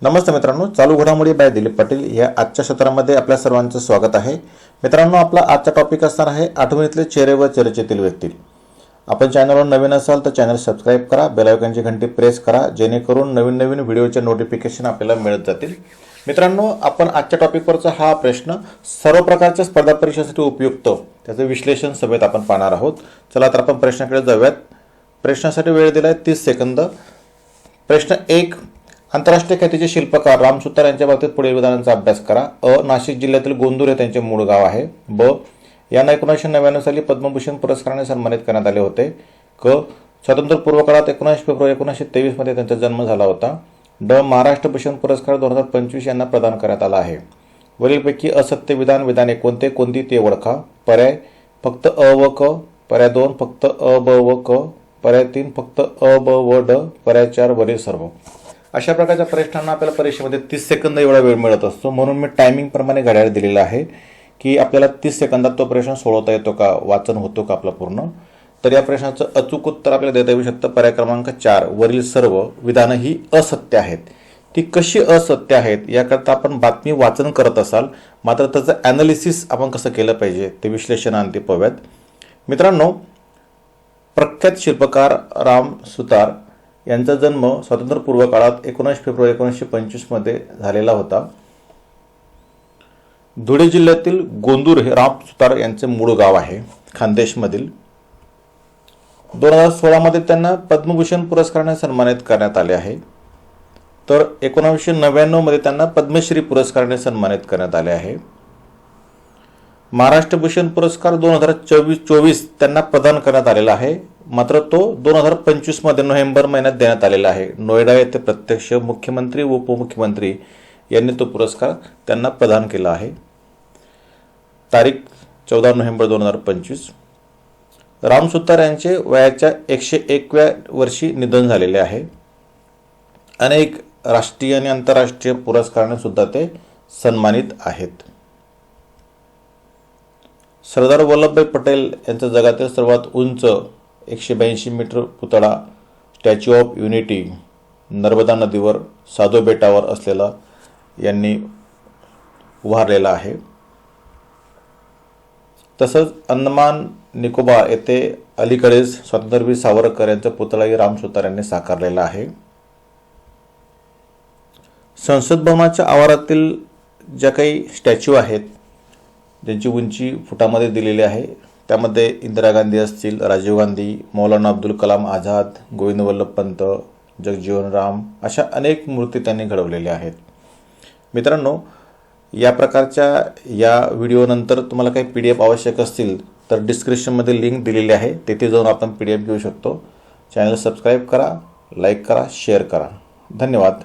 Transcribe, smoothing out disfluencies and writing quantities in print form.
नमस्ते मित्रांनो, चालू घडामोडी बाय दिलीप पाटील या आजच्या सत्रामध्ये आपल्या सर्वांचं स्वागत आहे। मित्रांनो, आपला आजचा टॉपिक असणार आहे आठवणीतले चेहरे व चर्चेतील व्यक्ती। आपण चॅनलवर नवीन असाल तर चॅनल सबस्क्राइब करा, बेल आयकॉनची घंटी प्रेस करा, जेणेकरून नवीन व्हिडिओचे नोटिफिकेशन आपल्याला मिळत जातील। मित्रांनो, आपण आजच्या टॉपिकवरचा हा प्रश्न सर्व प्रकारच्या स्पर्धा परीक्षेसाठी उपयुक्त त्याचे विश्लेषण समेत आपण पाहणार आहोत। चला तर आपण प्रश्नाकडे जाऊयात। प्रश्नासाठी वेळ दिलाय 30 सेकंद। प्रश्न 1, आंतरराष्ट्रीय ख्यातीचे शिल्पकार राम सुतार यांच्या बाबतीत पुढील विधानांचा अभ्यास करा। अ, नाशिक जिल्ह्यातील गोंदूर हे त्यांचे मूळ गाव आहे। ब, यांना 1999 साली पद्मभूषण पुरस्काराने सन्मानित करण्यात आले होते। क, स्वातंत्र्यपूर्व काळात 19 फेब्रुवारी 1923 मध्ये त्यांचा जन्म झाला होता। ड, महाराष्ट्र भूषण पुरस्कार 2025 यांना प्रदान करण्यात आला आहे। वरीलपैकी असत्य विधान विधाने कोणते कोणती ते ओळखा। पर्याय फक्त अ व क, पर्याय 2 फक्त अ ब व क, पर्याय 3 फक्त अ ब व ड, पर्याय 4 वरील सर्व। अशा प्रकारच्या प्रश्नांना आपल्याला परीक्षेमध्ये 30 सेकंद एवढा वेळ मिळत असतो, म्हणून मी टायमिंग प्रमाणे घड्याळ दिलेला आहे की आपल्याला 30 सेकंदात तो प्रश्न सोडवता येतो का, वाचन होतो का आपलं पूर्ण। तर या प्रश्नाचं अचूक उत्तर आपल्याला देता येऊ शकतं पर्याय क्रमांक 4, वरील सर्व विधानं ही असत्य आहेत। ती कशी असत्य आहेत याकरता आपण बातमी वाचन करत असाल, मात्र त्याचं ॲनालिसिस आपण कसं केलं पाहिजे ते विश्लेषणांती पाहूयात। मित्रांनो, प्रख्यात शिल्पकार राम सुतार यांचा जन्म स्वातंत्र्यपूर्व काळात 19 फेब्रुवारी 1925 मध्ये झालेला होता। धुळे जिल्ह्यातील गोंदूर हे राम सुतार यांचे मूळ गाव आहे, खानदेशमधील। 2016 मध्ये त्यांना पद्मभूषण पुरस्काराने सन्मानित करण्यात आले आहे। तर 1999 मध्ये त्यांना पद्मश्री पुरस्काराने सन्मानित करण्यात आले आहे। महाराष्ट्र भूषण पुरस्कार 2024 त्यांना प्रदान करण्यात आलेला आहे, मात्र तो 2025 मध्ये नोव्हेंबर महिन्यात देण्यात आलेला आहे। नोएडा येथे प्रत्यक्ष मुख्यमंत्री व उपमुख्यमंत्री यांनी तो पुरस्कार त्यांना प्रदान केला आहे। तारीख 14 नोव्हेंबर 2025। राम सुतार यांचे वयाच्या 101व्या वर्षी निधन झालेले आहे। अनेक राष्ट्रीय आणि आंतरराष्ट्रीय पुरस्काराने सुद्धा ते सन्मानित आहेत। सरदार वल्लभभाई पटेल यांचा जगातील सर्वात उंच 182 मीटर पुतळा स्टॅच्यू ऑफ युनिटी नर्मदा नदीवर साधो बेटावर असलेला यांनी उभारलेला आहे। तसंच अंदमान निकोबार येथे अलीकडेच स्वातंत्र्यवीर सावरकर यांचा पुतळाही राम सुतार यांनी साकारलेला आहे। संसद भवनाच्या आवारातील ज्या काही स्टॅच्यू आहेत ज्यांची उंची फुटामध्ये दिलेली आहे, त्यामध्ये इंदिरा गांधी असतील, राजीव गांधी, मौलाना अब्दुल कलाम आझाद, गोविंद वल्लभ पंत, जगजीवन राम अशा अनेक मूर्ती त्यांनी घडवलेल्या आहेत। मित्रांनो, या प्रकारच्या या व्हिडिओनंतर तुम्हाला काही PDF आवश्यक असतील तर डिस्क्रिप्शनमध्ये लिंक दिलेली आहे, तेथे जाऊन आपण PDF घेऊ शकतो। चॅनल सबस्क्राईब करा, लाईक करा, शेअर करा। धन्यवाद।